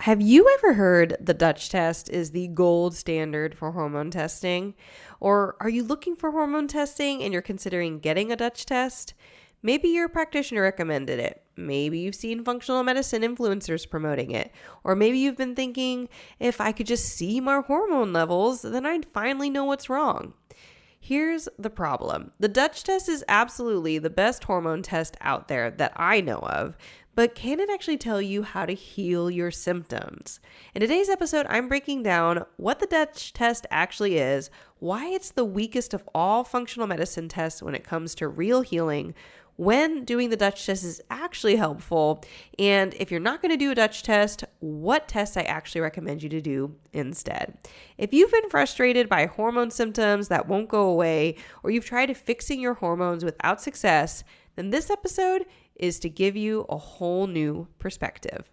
Have you ever heard the Dutch test is the gold standard for hormone testing? Or are you looking for hormone testing and you're considering getting a Dutch test? Maybe your practitioner recommended it. Maybe you've seen functional medicine influencers promoting it. Or maybe you've been thinking, if I could just see my hormone levels, then I'd finally know what's wrong. Here's the problem. The Dutch test is absolutely the best hormone test out there that I know of, but can it actually tell you how to heal your symptoms? In today's episode, I'm breaking down what the Dutch test actually is, why it's the weakest of all functional medicine tests when it comes to real healing, when doing the Dutch test is actually helpful, and if you're not going to do a Dutch test, what tests I actually recommend you to do instead. If you've been frustrated by hormone symptoms that won't go away, or you've tried fixing your hormones without success, then this episode is to give you a whole new perspective.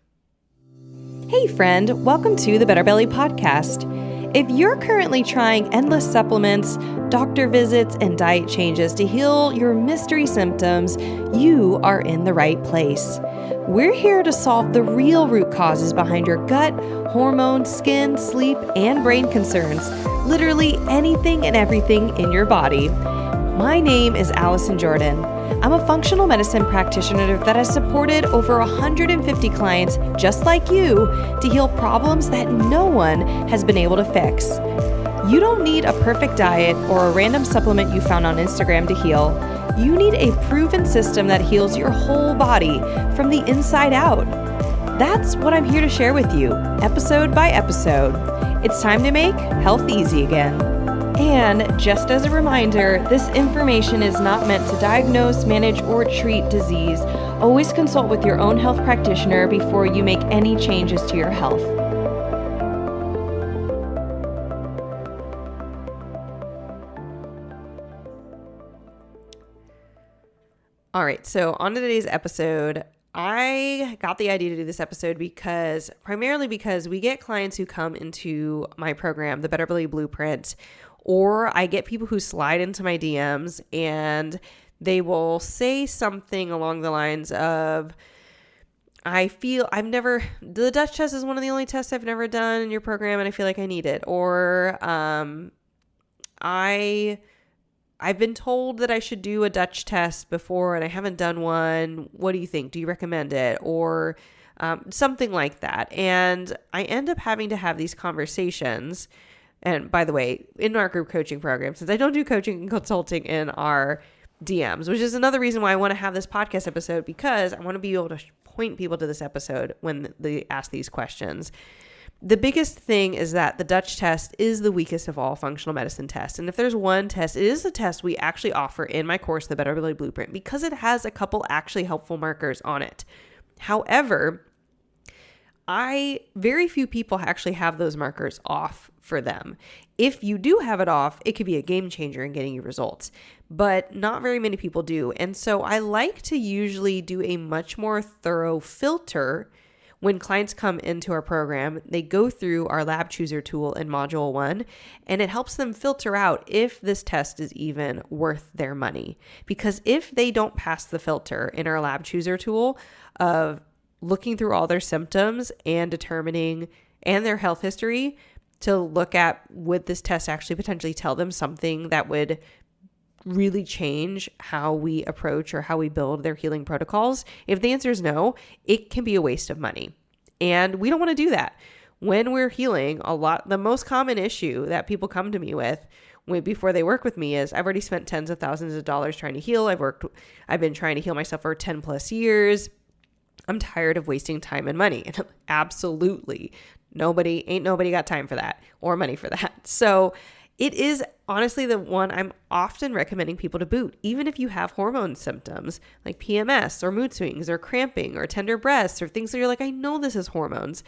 Hey friend, welcome to the Better Belly podcast. If you're currently trying endless supplements, doctor visits, and diet changes to heal your mystery symptoms, you are in the right place. We're here to solve the real root causes behind your gut, hormone, skin, sleep, and brain concerns, literally anything and everything in your body. My name is Allison Jordan. I'm a functional medicine practitioner that has supported over 150 clients just like you to heal problems that no one has been able to fix. You don't need a perfect diet or a random supplement you found on Instagram to heal. You need a proven system that heals your whole body from the inside out. That's what I'm here to share with you, episode by episode. It's time to make health easy again. And just as a reminder, this information is not meant to diagnose, manage, or treat disease. Always consult with your own health practitioner before you make any changes to your health. All right, so on to today's episode. I got the idea to do this episode primarily because we get clients who come into my program, the Better Belly Blueprint, or I get people who slide into my DMs and they will say something along the lines of, the Dutch test is one of the only tests I've never done in your program and I feel like I need it. Or I've been told that I should do a Dutch test before and I haven't done one. What do you think? Do you recommend it? Or something like that. And I end up having to have these conversations. And by the way, in our group coaching program, since I don't do coaching and consulting in our DMs, which is another reason why I want to have this podcast episode, because I want to be able to point people to this episode when they ask these questions. The biggest thing is that the Dutch test is the weakest of all functional medicine tests. And if there's one test, it is the test we actually offer in my course, the Better Belly Blueprint, because it has a couple actually helpful markers on it. However, very few people actually have those markers off for them. If you do have it off, it could be a game changer in getting you results, but not very many people do. And so I like to usually do a much more thorough filter when clients come into our program. They go through our lab chooser tool in module 1, and it helps them filter out if this test is even worth their money. Because if they don't pass the filter in our lab chooser tool of looking through all their symptoms and determining and their health history to look at, would this test actually potentially tell them something that would really change how we approach or how we build their healing protocols? If the answer is no, it can be a waste of money. And we don't want to do that. When we're healing, the most common issue that people come to me with before they work with me is, I've already spent tens of thousands of dollars trying to heal. I've been trying to heal myself for 10 plus years. I'm tired of wasting time and money. And absolutely, ain't nobody got time for that or money for that. So it is honestly the one I'm often recommending people to boot, even if you have hormone symptoms like PMS or mood swings or cramping or tender breasts or things that you're like, I know this is hormones.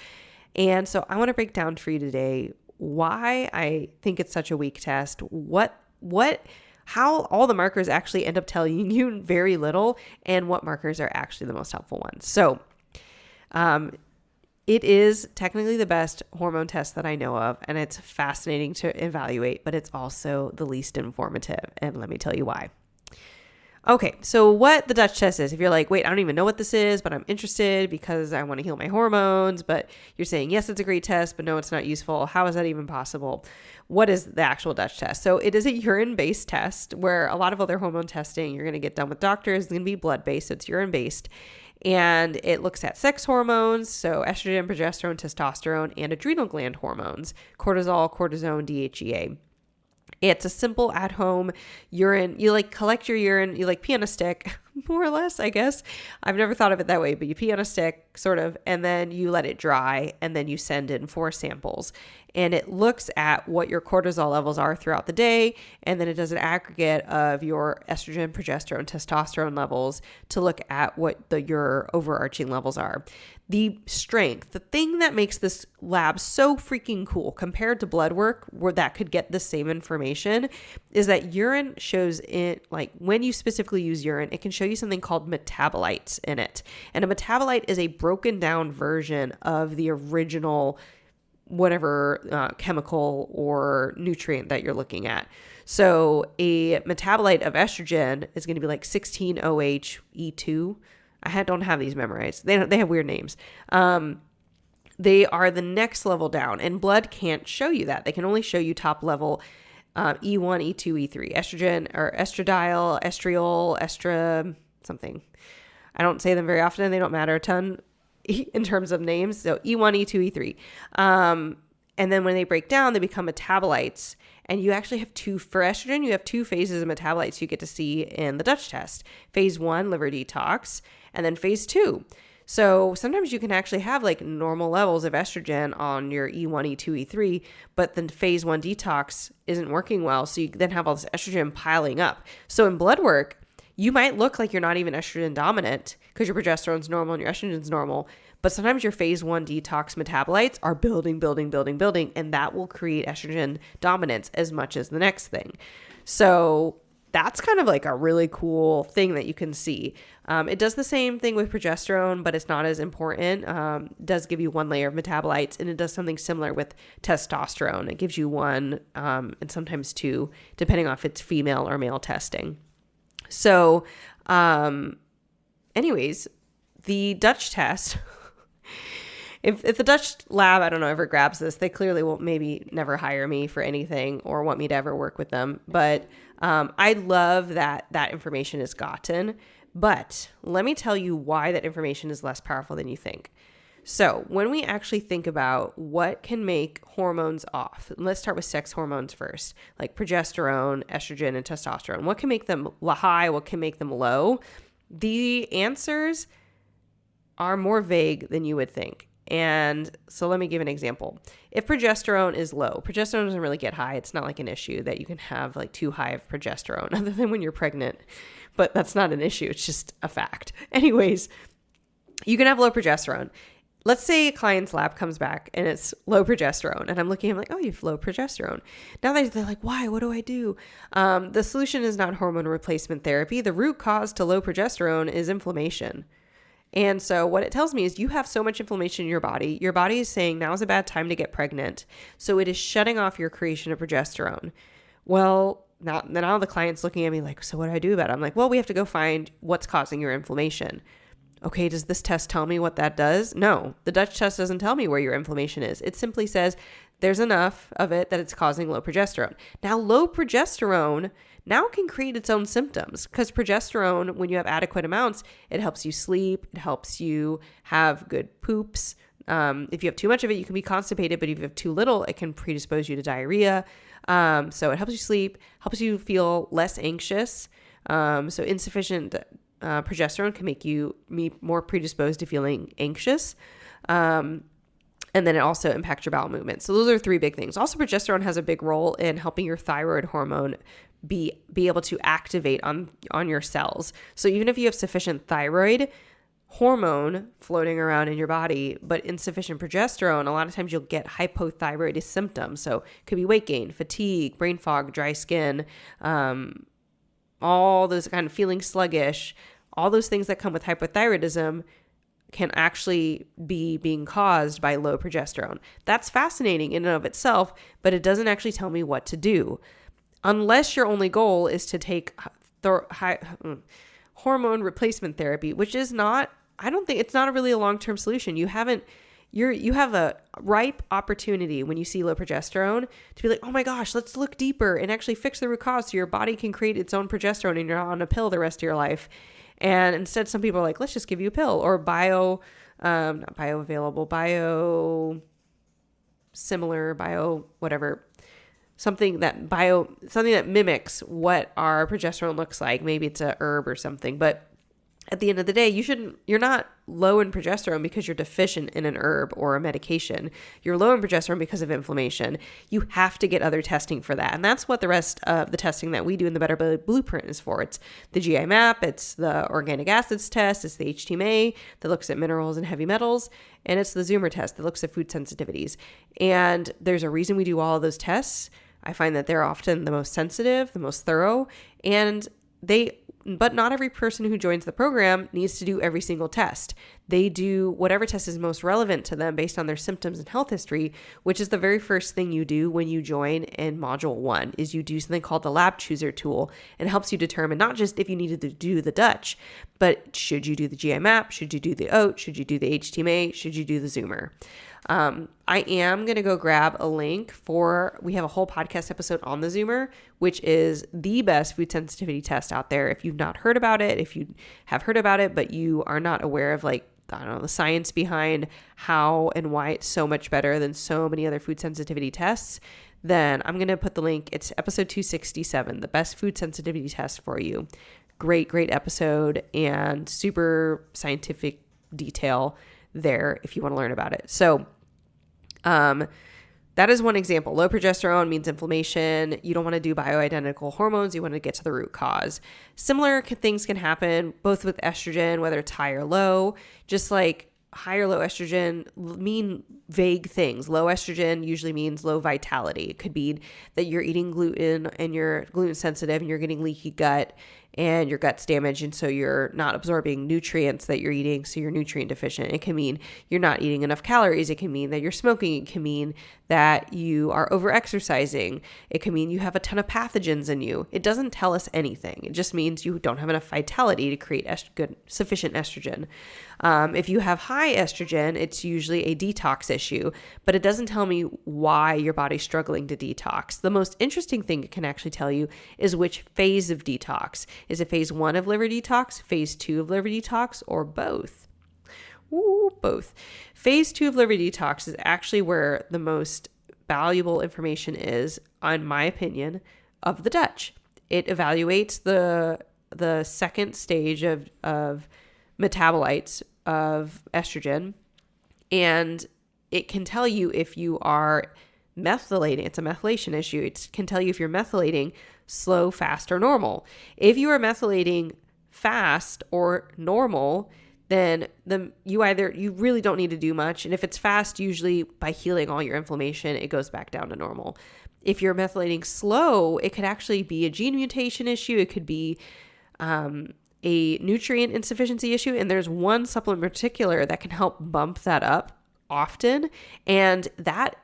And so I want to break down for you today why I think it's such a weak test, how all the markers actually end up telling you very little, and what markers are actually the most helpful ones. So it is technically the best hormone test that I know of, and it's fascinating to evaluate, but it's also the least informative. And let me tell you why. Okay, so what the Dutch test is, if you're like, wait, I don't even know what this is, but I'm interested because I want to heal my hormones, but you're saying, yes, it's a great test, but no, it's not useful. How is that even possible? What is the actual Dutch test? So it is a urine-based test where a lot of other hormone testing you're going to get done with doctors. It's going to be blood-based, so it's urine-based. And it looks at sex hormones, so estrogen, progesterone, testosterone, and adrenal gland hormones, cortisol, cortisone, DHEA. It's a simple at-home urine. You like collect your urine, you like pee on a stick, more or less, I guess. I've never thought of it that way, but you pee on a stick, sort of, and then you let it dry, and then you send in 4 samples. And it looks at what your cortisol levels are throughout the day, and then it does an aggregate of your estrogen, progesterone, testosterone levels to look at what your overarching levels are. The strength, the thing that makes this lab so freaking cool compared to blood work where that could get the same information is that urine shows it, like when you specifically use urine, it can show you something called metabolites in it. And a metabolite is a broken down version of the original whatever chemical or nutrient that you're looking at. So a metabolite of estrogen is going to be like 16-OH-E2. I don't have these memorized. They have weird names. They are the next level down, and blood can't show you that. They can only show you top level E1, E2, E3, estrogen or estradiol, estriol, something. I don't say them very often. They don't matter a ton in terms of names. So E1, E2, E3. And then when they break down, they become metabolites. And you actually have for estrogen, you have 2 phases of metabolites you get to see in the Dutch test. Phase 1, liver detox, and then phase 2. So sometimes you can actually have like normal levels of estrogen on your E1, E2, E3, but then phase 1 detox isn't working well. So you then have all this estrogen piling up. So in blood work, you might look like you're not even estrogen dominant because your progesterone's normal and your estrogen's normal. But sometimes your phase 1 detox metabolites are building, and that will create estrogen dominance as much as the next thing. So that's kind of like a really cool thing that you can see. It does the same thing with progesterone, but it's not as important. It does give you 1 layer of metabolites, and it does something similar with testosterone. It gives you 1 and sometimes 2, depending on if it's female or male testing. So anyways, the Dutch test... If the Dutch lab, I don't know, ever grabs this, they clearly will maybe never hire me for anything or want me to ever work with them. But I love that information is gotten. But let me tell you why that information is less powerful than you think. So when we actually think about what can make hormones off, let's start with sex hormones first, like progesterone, estrogen, and testosterone. What can make them high? What can make them low? The answers are more vague than you would think. And so let me give an example. If progesterone is low, progesterone doesn't really get high. It's not like an issue that you can have like too high of progesterone other than when you're pregnant. But that's not an issue. It's just a fact. Anyways, you can have low progesterone. Let's say a client's lab comes back and it's low progesterone. And I'm looking, I'm like, oh, you have low progesterone. Now they're like, why? What do I do? The solution is not hormone replacement therapy. The root cause to low progesterone is inflammation. And so what it tells me is you have so much inflammation in your body. Your body is saying now is a bad time to get pregnant. So it is shutting off your creation of progesterone. Well, now the client's looking at me like, so what do I do about it? I'm like, well, we have to go find what's causing your inflammation. Okay, does this test tell me what that does? No, the Dutch test doesn't tell me where your inflammation is. It simply says there's enough of it that it's causing low progesterone. Now, low progesterone now can create its own symptoms because progesterone, when you have adequate amounts, it helps you sleep. It helps you have good poops. If you have too much of it, you can be constipated, but if you have too little, it can predispose you to diarrhea. So it helps you sleep, helps you feel less anxious. So insufficient progesterone can make you more predisposed to feeling anxious. And then it also impacts your bowel movement. So those are 3 big things. Also, progesterone has a big role in helping your thyroid hormone be able to activate on your cells. So even if you have sufficient thyroid hormone floating around in your body, but insufficient progesterone, a lot of times you'll get hypothyroid symptoms. So it could be weight gain, fatigue, brain fog, dry skin, all those kind of feeling sluggish, all those things that come with hypothyroidism can actually be being caused by low progesterone. That's fascinating in and of itself, but it doesn't actually tell me what to do. Unless your only goal is to take hormone replacement therapy, which is not, I don't think it's not really a long-term solution. You have a ripe opportunity when you see low progesterone to be like, oh my gosh, let's look deeper and actually fix the root cause so your body can create its own progesterone and you're not on a pill the rest of your life. And instead, some people are like, let's just give you a pill or not bioavailable, something that mimics what our progesterone looks like. Maybe it's a herb or something, but at the end of the day, you're not low in progesterone because you're deficient in an herb or a medication. You're low in progesterone because of inflammation. You have to get other testing for that. And that's what the rest of the testing that we do in the Better Belly Blueprint is for. It's the GI map, it's the organic acids test, it's the HTMA that looks at minerals and heavy metals, and it's the Zoomer test that looks at food sensitivities. And there's a reason we do all of those tests. I find that they're often the most sensitive, the most thorough, but not every person who joins the program needs to do every single test. They do whatever test is most relevant to them based on their symptoms and health history, which is the very first thing you do when you join in Module 1, is you do something called the Lab Chooser tool, and helps you determine not just if you needed to do the Dutch, but should you do the GI map, should you do the OAT, should you do the HTMA, should you do the Zoomer. I am going to go grab a link we have a whole podcast episode on the Zoomer, which is the best food sensitivity test out there. If you've not heard about it, if you have heard about it, but you are not aware of the science behind how and why it's so much better than so many other food sensitivity tests, then I'm going to put the link. It's episode 267, the best food sensitivity test for you. Great episode and super scientific detail there if you want to learn about it. So, that is one example. Low progesterone means inflammation. You don't want to do bioidentical hormones. You want to get to the root cause. Similar things can happen both with estrogen, whether it's high or low. Just like high or low estrogen mean vague things. Low estrogen usually means low vitality. It could be that you're eating gluten and you're gluten sensitive and you're getting leaky gut and your gut's damaged, and so you're not absorbing nutrients that you're eating, so you're nutrient deficient. It can mean you're not eating enough calories. It can mean that you're smoking. It can mean that you are over-exercising. It can mean you have a ton of pathogens in you. It doesn't tell us anything. It just means you don't have enough vitality to create sufficient estrogen. If you have high estrogen, it's usually a detox issue, but it doesn't tell me why your body's struggling to detox. The most interesting thing it can actually tell you is which phase of detox. Is it phase 1 of liver detox, phase 2 of liver detox, or both? Ooh, both. Phase 2 of liver detox is actually where the most valuable information is, in my opinion, of the Dutch. It evaluates the second stage of metabolites of estrogen, and it can tell you if you are methylating. It's a methylation issue. It can tell you if you're methylating slow, fast, or normal. If you are methylating fast or normal, then you really don't need to do much. And if it's fast, usually by healing all your inflammation, it goes back down to normal. If you're methylating slow, it could actually be a gene mutation issue. It could be a nutrient insufficiency issue. And there's one supplement in particular that can help bump that up often. And that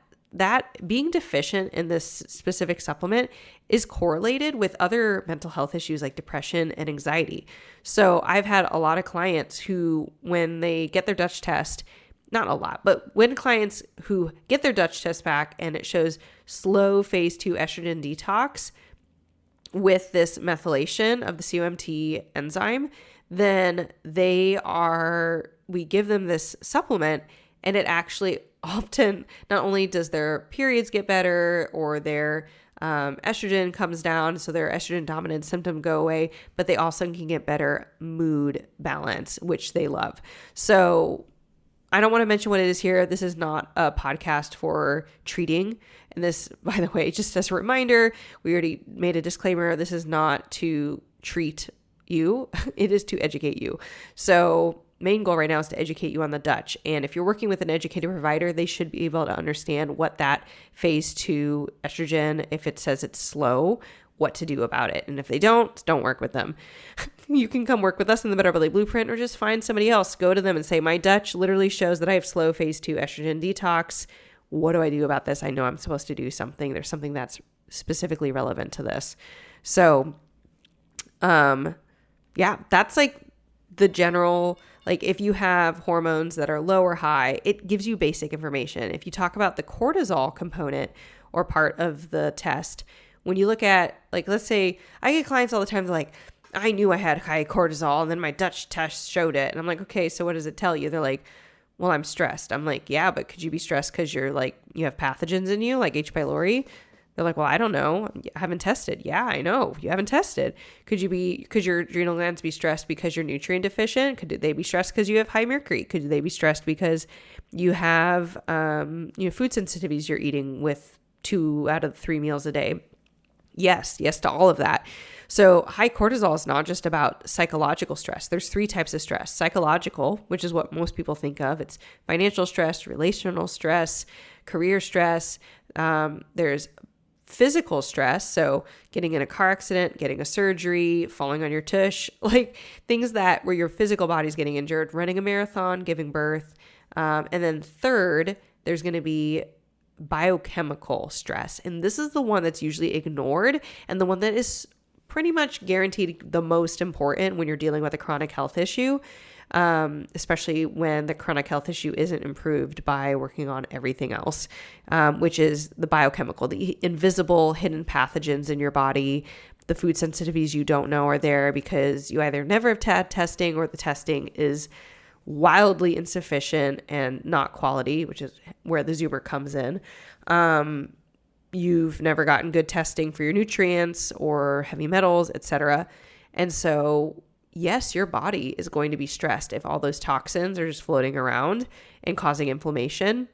being deficient in this specific supplement is correlated with other mental health issues like depression and anxiety. So I've had a lot of clients who, when they get their Dutch test, not a lot, but when clients who get their Dutch test back and it shows slow phase 2 estrogen detox with this methylation of the COMT enzyme, then we give them this supplement, and it actually often, not only does their periods get better or their estrogen comes down, so their estrogen dominant symptom go away, but they also can get better mood balance, which they love. So I don't want to mention what it is here. This is not a podcast for treating. And this, by the way, just as a reminder, we already made a disclaimer. This is not to treat you. It is to educate you. So main goal right now is to educate you on the Dutch. And if you're working with an educated provider, they should be able to understand what that phase 2 estrogen, if it says it's slow, what to do about it. And if they don't work with them. You can come work with us in the Better Belly Blueprint, or just find somebody else. Go to them and say, my Dutch literally shows that I have slow phase 2 estrogen detox. What do I do about this? I know I'm supposed to do something. There's something that's specifically relevant to this. So Yeah, that's like the general, like if you have hormones that are low or high, it gives you basic information. If you talk about the cortisol component or part of the test, when you look at, like, let's say I get clients all the time, they're like, I knew I had high cortisol and then my Dutch test showed it. And I'm like, okay, so what does it tell you? They're like, well, I'm stressed. I'm like, yeah, but could you be stressed because you're like, you have pathogens in you, like H. pylori? They're like, well, I don't know. I haven't tested. Yeah, I know. You haven't tested. Could your adrenal glands be stressed because you're nutrient deficient? Could they be stressed because you have high mercury? Could they be stressed because you have, food sensitivities you're eating with 2 out of 3 meals a day? Yes to all of that. So high cortisol is not just about psychological stress. There's 3 types of stress. Psychological, which is what most people think of. It's financial stress, relational stress, career stress. There's physical stress, so getting in a car accident, getting a surgery, falling on your tush, like things that where your physical body's getting injured, running a marathon, giving birth. And then third, there's going to be biochemical stress. And this is the one that's usually ignored and the one that is pretty much guaranteed the most important when you're dealing with a chronic health issue. Especially when the chronic health issue isn't improved by working on everything else, which is the biochemical, the invisible hidden pathogens in your body, the food sensitivities you don't know are there because you either never have had testing or the testing is wildly insufficient and not quality, which is where the Zoomer comes in. You've never gotten good testing for your nutrients or heavy metals, etc. And so yes, your body is going to be stressed if all those toxins are just floating around and causing inflammation.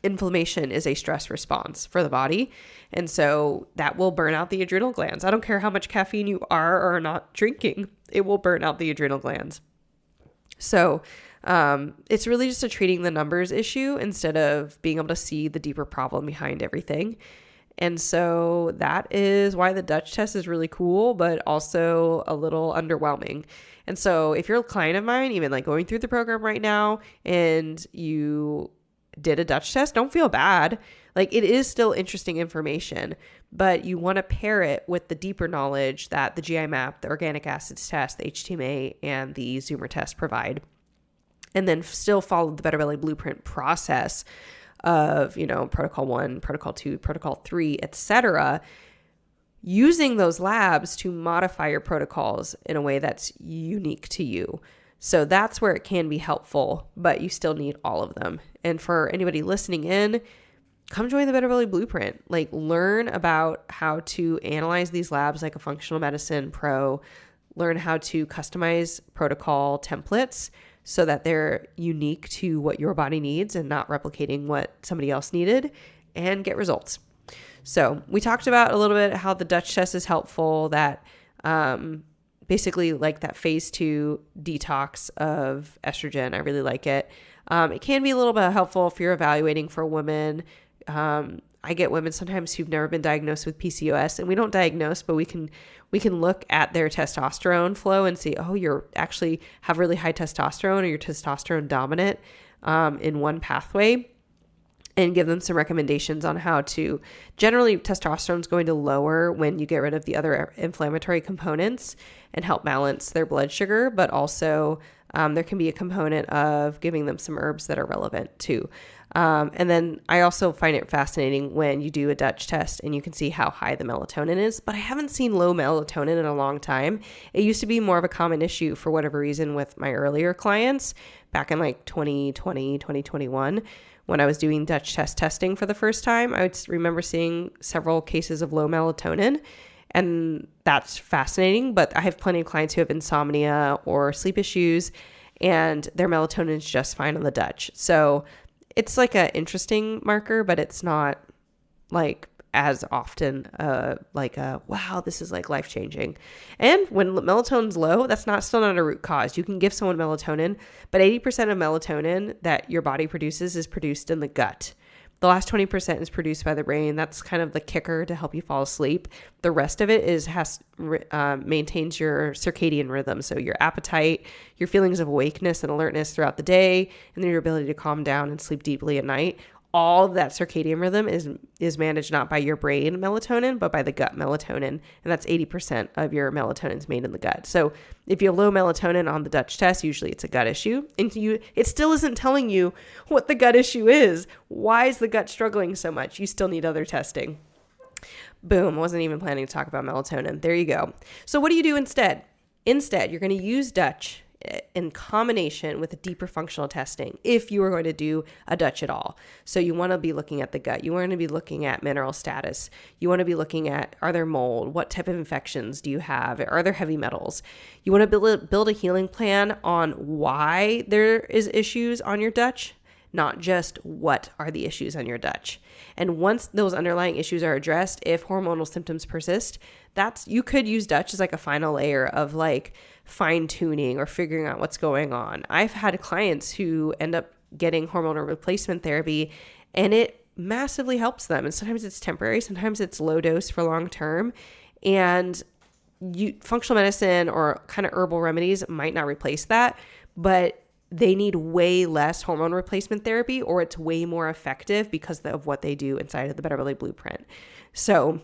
Inflammation is a stress response for the body. And so that will burn out the adrenal glands. I don't care how much caffeine you are or are not drinking, it will burn out the adrenal glands. So it's really just a treating the numbers issue instead of being able to see the deeper problem behind everything. And so that is why the Dutch test is really cool, but also a little underwhelming. And so if you're a client of mine, even like going through the program right now and you did a Dutch test, don't feel bad. Like it is still interesting information, but you want to pair it with the deeper knowledge that the GI map, the organic acids test, the HTMA, and the Zoomer test provide. And then still follow the Better Belly Blueprint process of, protocol 1, protocol 2, protocol 3, etc., using those labs to modify your protocols in a way that's unique to you. So that's where it can be helpful, but you still need all of them. And for anybody listening in, come join the Better Belly Blueprint. Like learn about how to analyze these labs like a functional medicine pro, learn how to customize protocol templates so that they're unique to what your body needs and not replicating what somebody else needed, and get results. So we talked about a little bit how the Dutch test is helpful, that basically like that phase 2 detox of estrogen. I really like it. It can be a little bit helpful if you're evaluating for women. I get women sometimes who've never been diagnosed with PCOS, and we don't diagnose, but we can look at their testosterone flow and see, oh, you're actually have really high testosterone or you're testosterone dominant in one pathway, and give them some recommendations on how to. Generally, testosterone is going to lower when you get rid of the other inflammatory components and help balance their blood sugar, but also there can be a component of giving them some herbs that are relevant too. And then I also find it fascinating when you do a Dutch test and you can see how high the melatonin is, but I haven't seen low melatonin in a long time. It used to be more of a common issue for whatever reason with my earlier clients back in like 2020, 2021. When I was doing Dutch test testing for the first time, I would remember seeing several cases of low melatonin, and that's fascinating. But I have plenty of clients who have insomnia or sleep issues, and their melatonin is just fine on the Dutch. So it's like an interesting marker, but it's not like as often wow, this is like life-changing. And when melatonin's low, that's still not a root cause. You can give someone melatonin, but 80% of melatonin that your body produces is produced in the gut. The last 20% is produced by the brain. That's kind of the kicker to help you fall asleep. The rest of it maintains your circadian rhythm. So your appetite, your feelings of awakeness and alertness throughout the day, and then your ability to calm down and sleep deeply at night. all of that circadian rhythm is managed not by your brain melatonin, but by the gut melatonin. And that's 80% of your melatonin is made in the gut. So if you have low melatonin on the Dutch test, usually it's a gut issue. And it still isn't telling you what the gut issue is. Why is the gut struggling so much? You still need other testing. Boom. Wasn't even planning to talk about melatonin. There you go. So what do you do instead? Instead, you're going to use Dutch in combination with a deeper functional testing if you are going to do a Dutch at all. So you want to be looking at the gut. You want to be looking at mineral status. You want to be looking at, are there mold? What type of infections do you have? Are there heavy metals? You want to build a healing plan on why there is issues on your Dutch, not just what are the issues on your Dutch. And once those underlying issues are addressed, if hormonal symptoms persist, you could use Dutch as like a final layer of like fine tuning or figuring out what's going on. I've had clients who end up getting hormonal replacement therapy and it massively helps them. And sometimes it's temporary, sometimes it's low dose for long term. And functional medicine or kind of herbal remedies might not replace that, but they need way less hormone replacement therapy, or it's way more effective because of what they do inside of the Better Belly Blueprint. So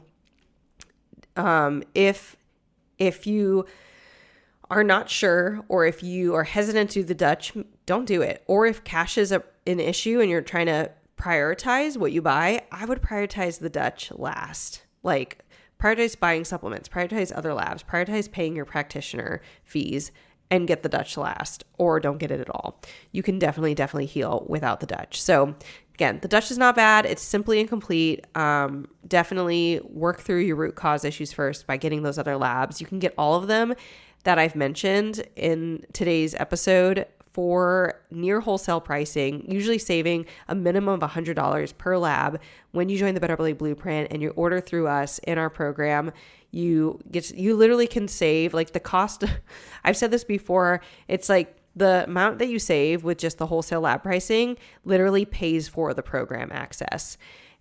if you are not sure, or if you are hesitant to do the Dutch, don't do it. Or if cash is an issue and you're trying to prioritize what you buy, I would prioritize the Dutch last. Like prioritize buying supplements, prioritize other labs, prioritize paying your practitioner fees, and get the Dutch last, or don't get it at all. You can definitely heal without the Dutch. So again, the Dutch is not bad. It's simply incomplete. Definitely work through your root cause issues first by getting those other labs. You can get all of them that I've mentioned in today's episode for near wholesale pricing, usually saving a minimum of $100 per lab when you join the Better Belly Blueprint and you order through us in our program. You literally can save like the cost. I've said this before. It's like the amount that you save with just the wholesale lab pricing literally pays for the program access.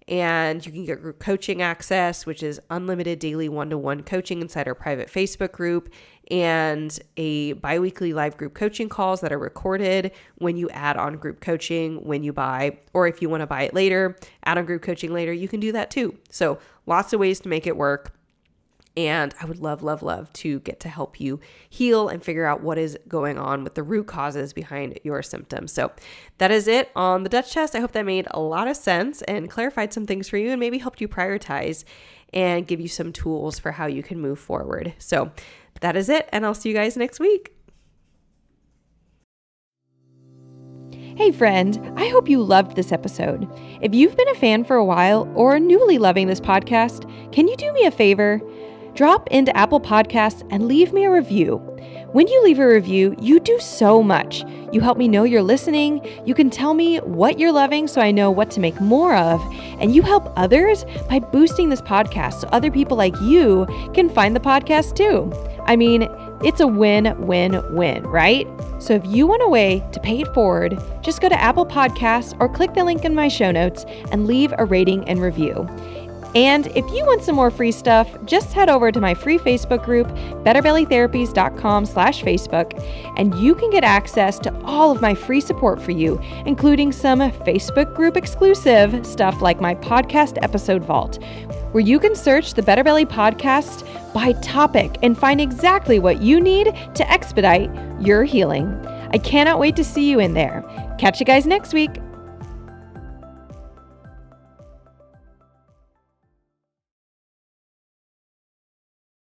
And you can get group coaching access, which is unlimited daily one-to-one coaching inside our private Facebook group, and a biweekly live group coaching calls that are recorded when you add on group coaching when you buy, or if you want to buy it later, add on group coaching later, you can do that too. So lots of ways to make it work. And I would love to get to help you heal and figure out what is going on with the root causes behind your symptoms. So that is it on the Dutch test. I hope that made a lot of sense and clarified some things for you and maybe helped you prioritize and give you some tools for how you can move forward. So that is it, and I'll see you guys next week. Hey friend, I hope you loved this episode. If you've been a fan for a while or newly loving this podcast, can you do me a favor? Drop into Apple Podcasts and leave me a review. When you leave a review, you do so much. You help me know you're listening. You can tell me what you're loving so I know what to make more of. And you help others by boosting this podcast so other people like you can find the podcast too. I mean, it's a win-win-win, right? So if you want a way to pay it forward, just go to Apple Podcasts or click the link in my show notes and leave a rating and review. And if you want some more free stuff, just head over to my free Facebook group, betterbellytherapies.com/Facebook, and you can get access to all of my free support for you, including some Facebook group exclusive stuff like my podcast episode vault, where you can search the Better Belly podcast by topic and find exactly what you need to expedite your healing. I cannot wait to see you in there. Catch you guys next week.